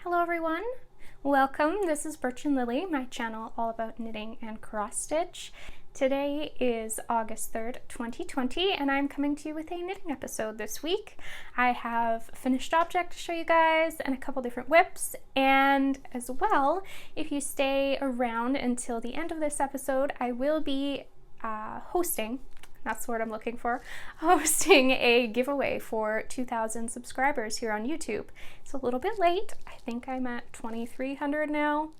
Hello everyone, welcome. This is Birch and Lily, my channel all about knitting and cross stitch. Today is August 3rd, 2020, and I'm coming to you with a knitting episode this week. I have a finished object to show you guys and a couple different whips, and as well, if you stay around until the end of this episode, I will be hosting a giveaway for 2,000 subscribers here on YouTube. It's a little bit late. I think I'm at 2,300 now,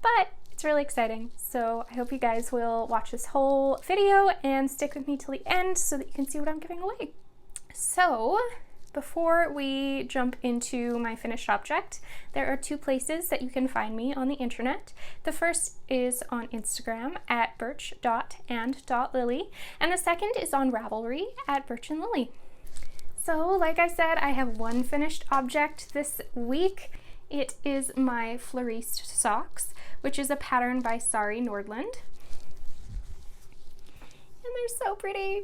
but it's really exciting. So I hope you guys will watch this whole video and stick with me till the end so that you can see what I'm giving away. So before we jump into my finished object, there are two places that you can find me on the internet. The first is on Instagram at birch.and.lily, and the second is on Ravelry at birchandlily. So like I said, I have one finished object this week. It is my Fleuriste Socks, which is a pattern by Sari, Norlund. And they're so pretty.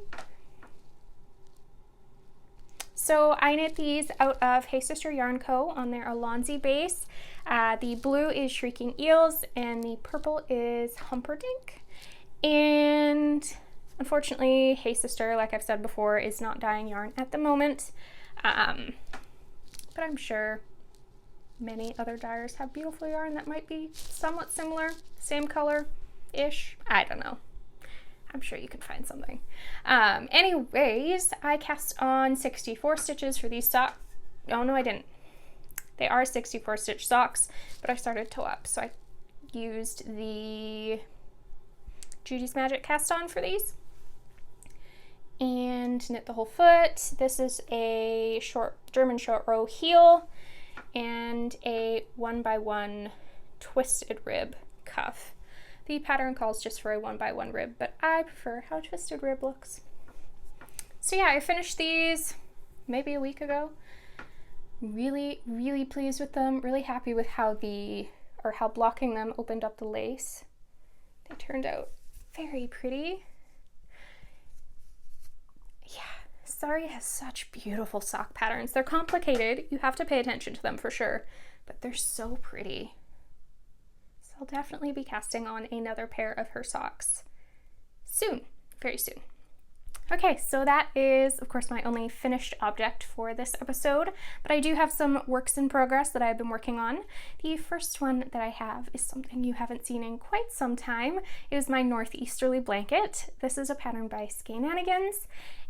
So I knit these out of Hey Sister Yarn Co. on their Allons-y base. The blue is Shrieking Eels and the purple is Humperdink. And unfortunately, Hey Sister, like I've said before, is not dyeing yarn at the moment. But I'm sure many other dyers have beautiful yarn that might be somewhat similar, same color-ish. I don't know. I'm sure you can find something. Anyways, I cast on 64 stitches for these socks. Oh no, I didn't. They are 64 stitch socks, but I started toe up, so I used the Judy's Magic cast on for these. And knit the whole foot. This is a German short row heel and a 1x1 twisted rib cuff. The pattern calls just for a 1x1 rib, but I prefer how twisted rib looks. So yeah, I finished these maybe a week ago. Really, really pleased with them. Really happy with how blocking them opened up the lace. They turned out very pretty. Yeah, Sari has such beautiful sock patterns. They're complicated. You have to pay attention to them for sure, but they're so pretty. I'll definitely be casting on another pair of her socks soon, very soon. Okay, so that is, of course, my only finished object for this episode, but I do have some works in progress that I've been working on. The first one that I have is something you haven't seen in quite some time. It is my Northeasterly Blanket. This is a pattern by Skeinanigans,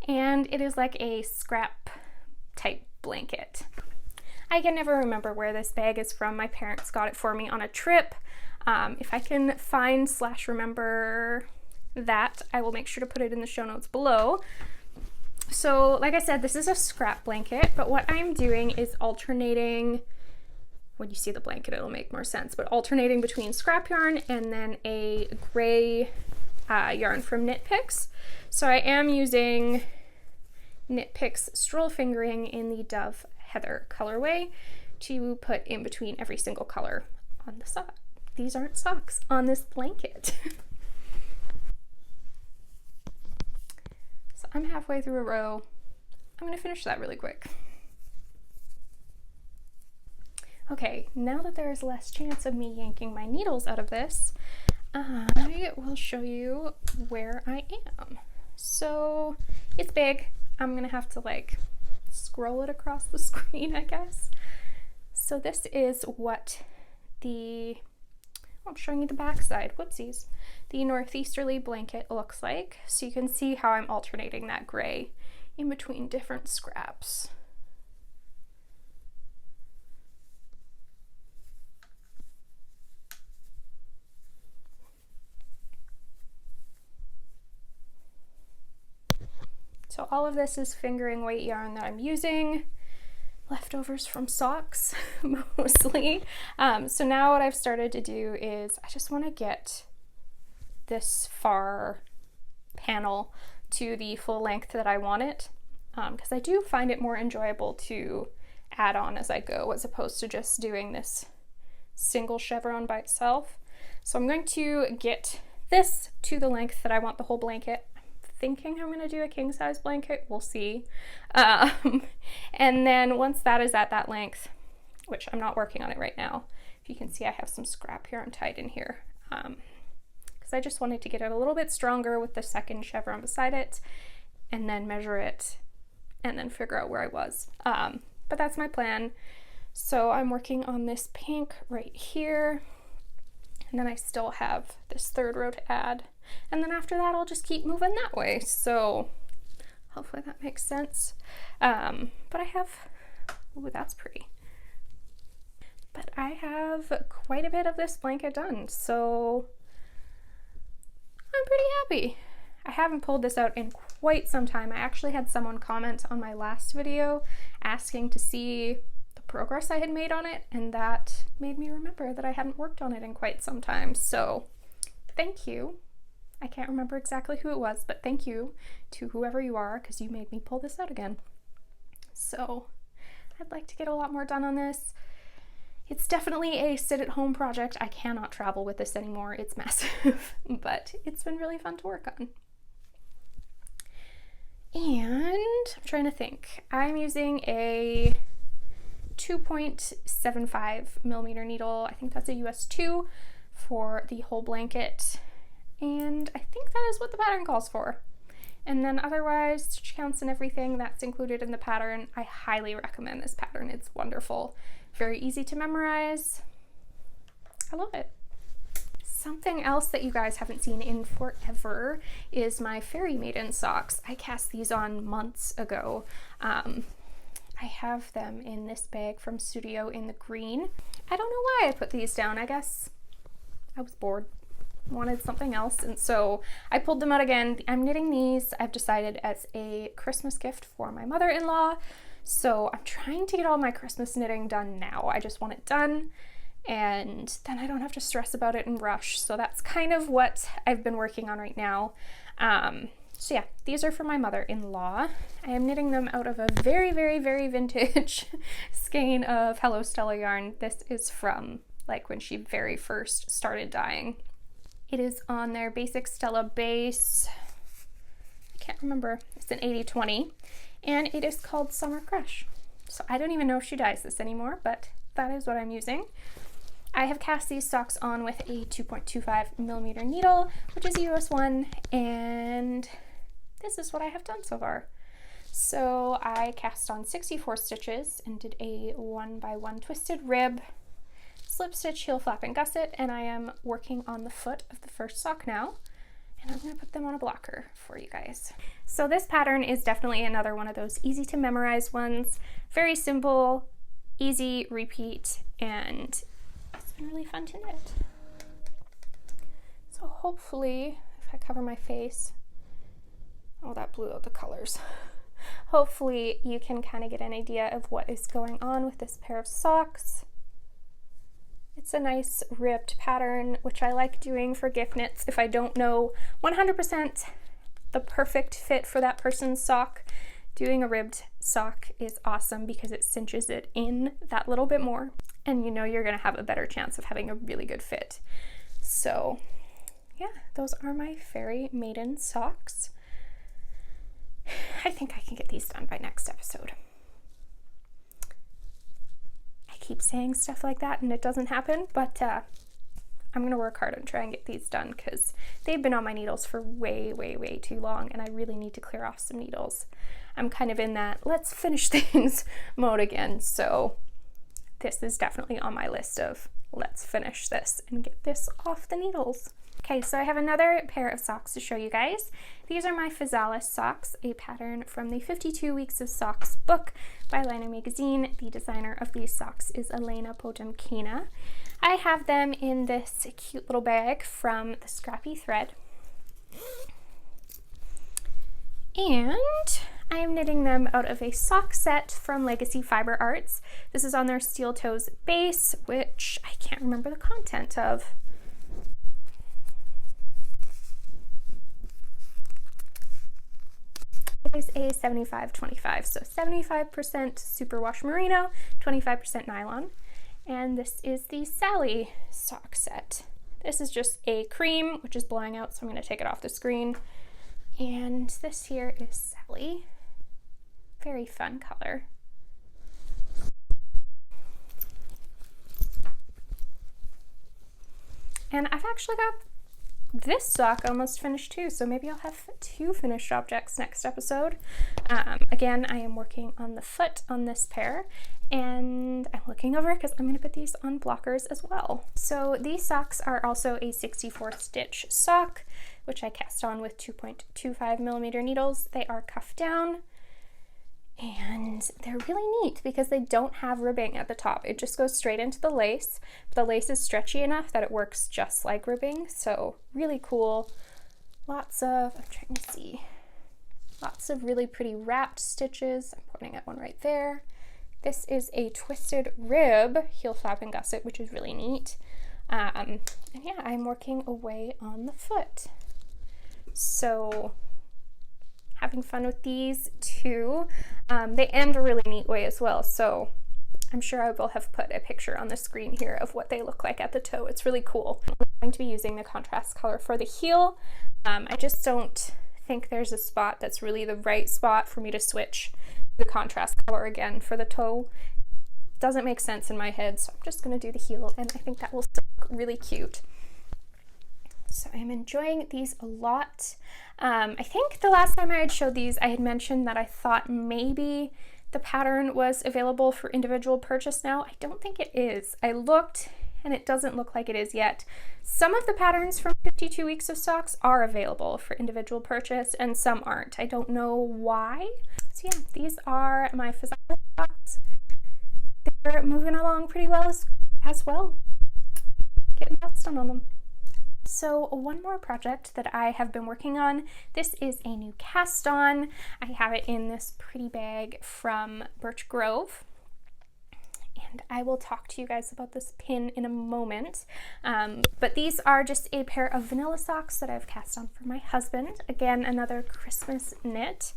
and it is like a scrap type blanket. I can never remember where this bag is from. My parents got it for me on a trip. If I can find / remember that, I will make sure to put it in the show notes below. So like I said, this is a scrap blanket, but what I'm doing is alternating, when you see the blanket it'll make more sense, but alternating between scrap yarn and then a gray yarn from Knit Picks. So I am using Knit Picks Stroll Fingering in the Dove Heather colorway to put in between every single color on the sock. These aren't socks, on this blanket. So I'm halfway through a row. I'm gonna finish that really quick. Okay, now that there is less chance of me yanking my needles out of this, I will show you where I am. So it's big. I'm gonna have to like scroll it across the screen, I guess. So this is what I'm showing you the back side, whoopsies. The Northeasterly Blanket looks like. So you can see how I'm alternating that gray in between different scraps. So all of this is fingering weight yarn that I'm using. Leftovers from socks, mostly. So now what I've started to do is I just want to get this far panel to the full length that I want it, because I do find it more enjoyable to add on as I go as opposed to just doing this single chevron by itself. So I'm going to get this to the length that I want the whole blanket. Thinking I'm going to do a king size blanket, we'll see. And then once that is at that length, which I'm not working on it right now. If you can see, I have some scrap here untied in here, because I just wanted to get it a little bit stronger with the second chevron beside it, and then measure it, and then figure out where I was. But that's my plan. So I'm working on this pink right here, and then I still have this third row to add, and then after that I'll just keep moving that way. So hopefully that makes sense. But I have, ooh, that's pretty. But I have quite a bit of this blanket done, so I'm pretty happy. I haven't pulled this out in quite some time. I actually had someone comment on my last video asking to see the progress I had made on it, and that made me remember that I hadn't worked on it in quite some time. So thank you. I can't remember exactly who it was, but thank you to whoever you are, because you made me pull this out again. So I'd like to get a lot more done on this. It's definitely a sit-at-home project. I cannot travel with this anymore. It's massive, but it's been really fun to work on. And I'm trying to think. I'm using a 2.75 millimeter needle. I think that's a US 2 for the whole blanket. And I think that is what the pattern calls for. And then otherwise, stitch counts and everything that's included in the pattern. I highly recommend this pattern. It's wonderful. Very easy to memorize. I love it. Something else that you guys haven't seen in forever is my fairy maiden socks. I cast these on months ago. I have them in this bag from Studio in the green. I don't know why I put these down. I guess I was bored, wanted something else, and so I pulled them out again. I'm knitting these, I've decided, as a Christmas gift for my mother-in-law. So I'm trying to get all my Christmas knitting done now. I just want it done, and then I don't have to stress about it and rush. So that's kind of what I've been working on right now. So yeah, these are for my mother-in-law. I am knitting them out of a very, very, very vintage skein of Hello Stella yarn. This is from like when she very first started dyeing. It is on their basic Stella base. I can't remember. It's an 80/20. And it is called Summer Crush. So I don't even know if she dyes this anymore, but that is what I'm using. I have cast these socks on with a 2.25 millimeter needle, which is a US 1, and this is what I have done so far. So I cast on 64 stitches and did a 1x1 twisted rib, slip stitch, heel flap, and gusset, and I am working on the foot of the first sock now. And I'm going to put them on a blocker for you guys. So this pattern is definitely another one of those easy to memorize ones. Very simple, easy repeat, and it's been really fun to knit. So hopefully, if I cover my face, oh, that blew out the colors. Hopefully you can kind of get an idea of what is going on with this pair of socks. It's a nice ribbed pattern, which I like doing for gift knits if I don't know 100% the perfect fit for that person's sock. Doing a ribbed sock is awesome because it cinches it in that little bit more, and you know you're going to have a better chance of having a really good fit. So yeah, those are my fairy maiden socks. I think I can get these done by next episode. Keep saying stuff like that and it doesn't happen, but I'm gonna work hard and try and get these done because they've been on my needles for way, way, way too long, and I really need to clear off some needles. I'm kind of in that let's finish things mode again, so this is definitely on my list of let's finish this and get this off the needles. Okay, so I have another pair of socks to show you guys. These are my Fizalis socks, a pattern from the 52 Weeks of Socks book by Elena magazine. The designer of these socks is Elena Potemkina. I have them in this cute little bag from the Scrappy Thread. And I am knitting them out of a sock set from Legacy Fiber Arts. This is on their steel toes base, which I can't remember the content of. It is a 75-25, so 75% superwash merino, 25% nylon. And this is the Sari sock set. This is just a cream, which is blowing out, so I'm going to take it off the screen. And this here is Sari. Very fun color. And I've actually got this sock almost finished too, so maybe I'll have 2 finished objects next episode. Again, I am working on the foot on this pair, and I'm looking over because I'm going to put these on blockers as well. So these socks are also a 64 stitch sock, which I cast on with 2.25 millimeter needles. They are cuffed down, and they're really neat because they don't have ribbing at the top. It just goes straight into the lace. But the lace is stretchy enough that it works just like ribbing, so really cool. Lots of really pretty wrapped stitches. I'm pointing at one right there. This is a twisted rib heel flap and gusset, which is really neat. And yeah, I'm working away on the foot. So having fun with these too. They end a really neat way as well, so I'm sure I will have put a picture on the screen here of what they look like at the toe. It's really cool. I'm going to be using the contrast color for the heel. I just don't think there's a spot that's really the right spot for me to switch the contrast color again for the toe. Doesn't make sense in my head, so I'm just going to do the heel, and I think that will still look really cute. So I'm enjoying these a lot. I think the last time I had showed these, I had mentioned that I thought maybe the pattern was available for individual purchase now. I don't think it is. I looked and it doesn't look like it is yet. Some of the patterns from 52 Weeks of Socks are available for individual purchase and some aren't. I don't know why. So yeah, these are my Fizalis Socks. They're moving along pretty well as well. Getting lots done on them. So one more project that I have been working on. This is a new cast on. I have it in this pretty bag from Birch Grove. And I will talk to you guys about this pin in a moment. But these are just a pair of vanilla socks that I've cast on for my husband. Again, another Christmas knit.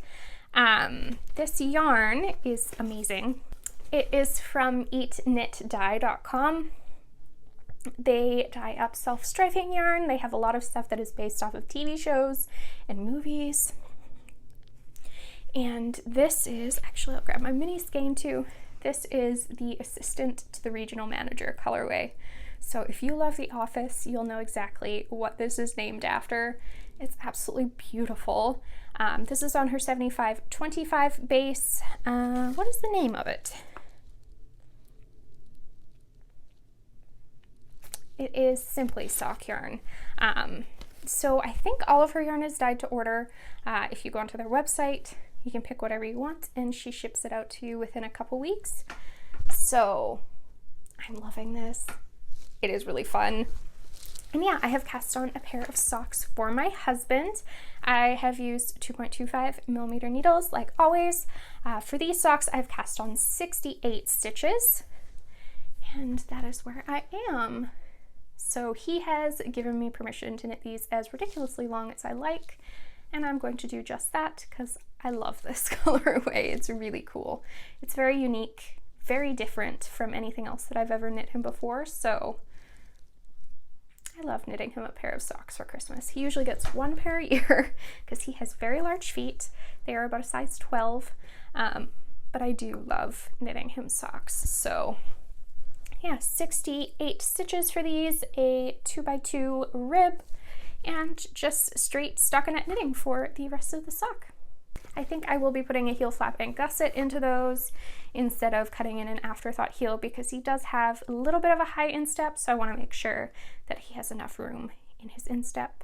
This yarn is amazing. It is from eatknitdye.com. They dye up self-striping yarn. They have a lot of stuff that is based off of TV shows and movies. And this is, actually I'll grab my mini skein too. This is the assistant to the regional manager colorway. So if you love The Office, you'll know exactly what this is named after. It's absolutely beautiful. This is on her 75-25 base. What is the name of it? It is Simply Sock Yarn. So I think all of her yarn is dyed to order. If you go onto their website, you can pick whatever you want and she ships it out to you within a couple weeks. So I'm loving this. It is really fun. And yeah, I have cast on a pair of socks for my husband. I have used 2.25 millimeter needles like always. For these socks, I've cast on 68 stitches. And that is where I am. So he has given me permission to knit these as ridiculously long as I like, and I'm going to do just that because I love this colorway. It's really cool. It's very unique, very different from anything else that I've ever knit him before, so I love knitting him a pair of socks for Christmas. He usually gets one pair a year because he has very large feet. They are about a size 12, but I do love knitting him socks, so yeah, 68 stitches for these, a 2x2 rib, and just straight stockinette knitting for the rest of the sock. I think I will be putting a heel flap and gusset into those instead of cutting in an afterthought heel because he does have a little bit of a high instep, so I want to make sure that he has enough room in his instep.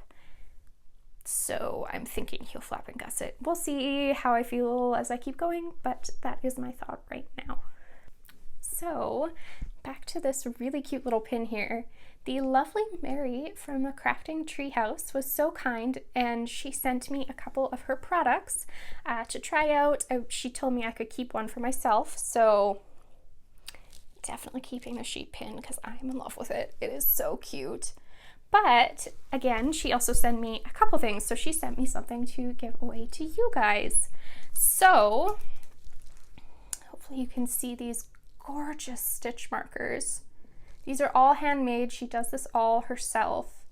So I'm thinking heel flap and gusset. We'll see how I feel as I keep going, but that is my thought right now. So back to this really cute little pin here. The lovely Mary from Crafting Treehouse was so kind and she sent me a couple of her products to try out. She told me I could keep one for myself, so definitely keeping the sheep pin because I am in love with it. It is so cute. But again, she also sent me a couple things. So she sent me something to give away to you guys. So hopefully you can see these gorgeous stitch markers. These are all handmade. She does this all herself.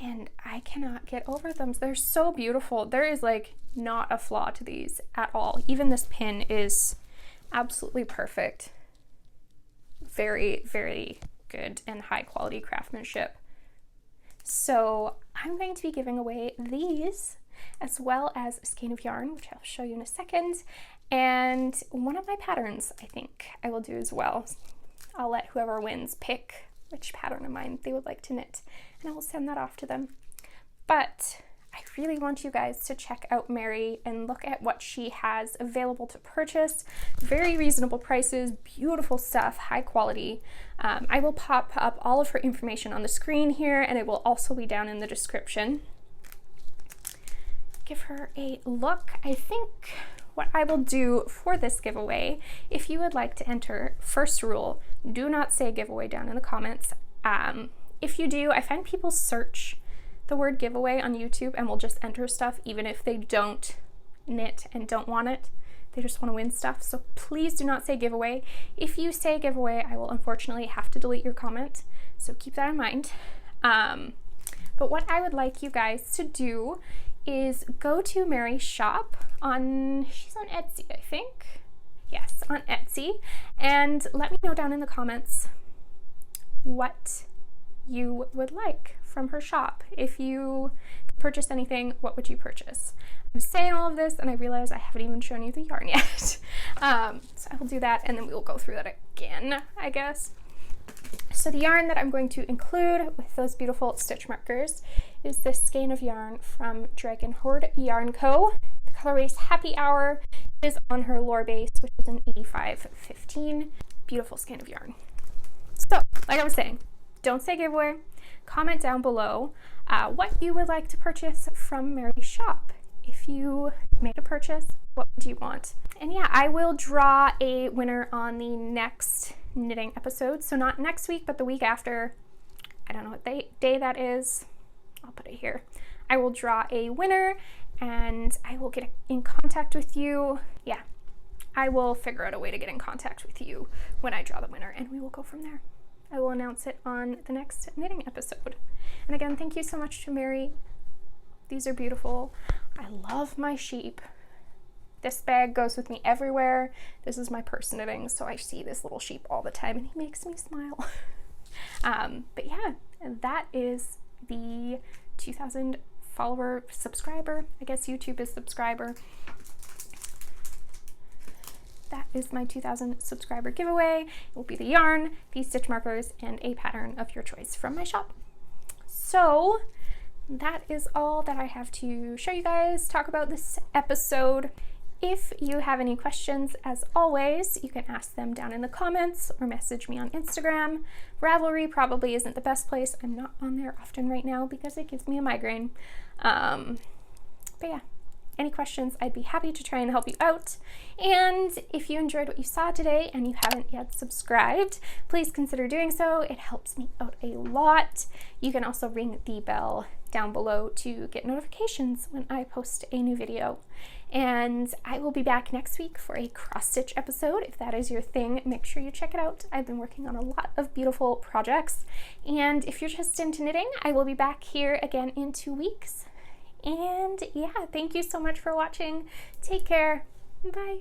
And I cannot get over them. They're so beautiful. There is like not a flaw to these at all. Even this pin is absolutely perfect. Very, very good and high quality craftsmanship. So I'm going to be giving away these, as well as a skein of yarn, which I'll show you in a second, and one of my patterns I think I will do as well. I'll let whoever wins pick which pattern of mine they would like to knit, and I will send that off to them. But I really want you guys to check out Mary and look at what she has available to purchase. Very reasonable prices, beautiful stuff, high quality. I will pop up all of her information on the screen here, and it will also be down in the description. Give her a look. I think what I will do for this giveaway, if you would like to enter, first rule, do not say giveaway down in the comments. If you do, I find people search the word giveaway on YouTube and will just enter stuff even if they don't knit and don't want it. They just want to win stuff. So please do not say giveaway. If you say giveaway, I will unfortunately have to delete your comment. So keep that in mind. But what I would like you guys to do is go to Mary's shop she's on Etsy, I think. Yes, on Etsy. And let me know down in the comments what you would like from her shop. If you purchase anything, what would you purchase? I'm saying all of this and I realize I haven't even shown you the yarn yet. So I will do that and then we will go through that again, I guess. So the yarn that I'm going to include with those beautiful stitch markers is this skein of yarn from Dragon Hoard Yarn Co. The colorway's Happy Hour is on her lore base, which is an 8515. Beautiful skein of yarn. So, like I was saying, don't say giveaway. Comment down below what you would like to purchase from Mary's shop. If you made a purchase, what would you want? And yeah, I will draw a winner on the next knitting episode. So not next week, but the week after. I don't know what day that is. I'll put it here. I will draw a winner and I will get in contact with you. Yeah, I will figure out a way to get in contact with you when I draw the winner and we will go from there. I will announce it on the next knitting episode. And again, thank you so much to Mary. These are beautiful. I love my sheep. This bag goes with me everywhere. This is my purse knitting, so I see this little sheep all the time and he makes me smile. But yeah, that is the 2,000 follower subscriber. I guess YouTube is subscriber. That is my 2,000 subscriber giveaway. It will be the yarn, these stitch markers, and a pattern of your choice from my shop. So that is all that I have to show you guys, talk about this episode. If you have any questions, as always, you can ask them down in the comments or message me on Instagram. Ravelry probably isn't the best place. I'm not on there often right now because it gives me a migraine. But yeah, any questions, I'd be happy to try and help you out. And if you enjoyed what you saw today and you haven't yet subscribed, please consider doing so. It helps me out a lot. You can also ring the bell down below to get notifications when I post a new video. And I will be back next week for a cross-stitch episode. If that is your thing, make sure you check it out. I've been working on a lot of beautiful projects. And if you're just into knitting, I will be back here again in 2 weeks. And yeah, thank you so much for watching. Take care. Bye.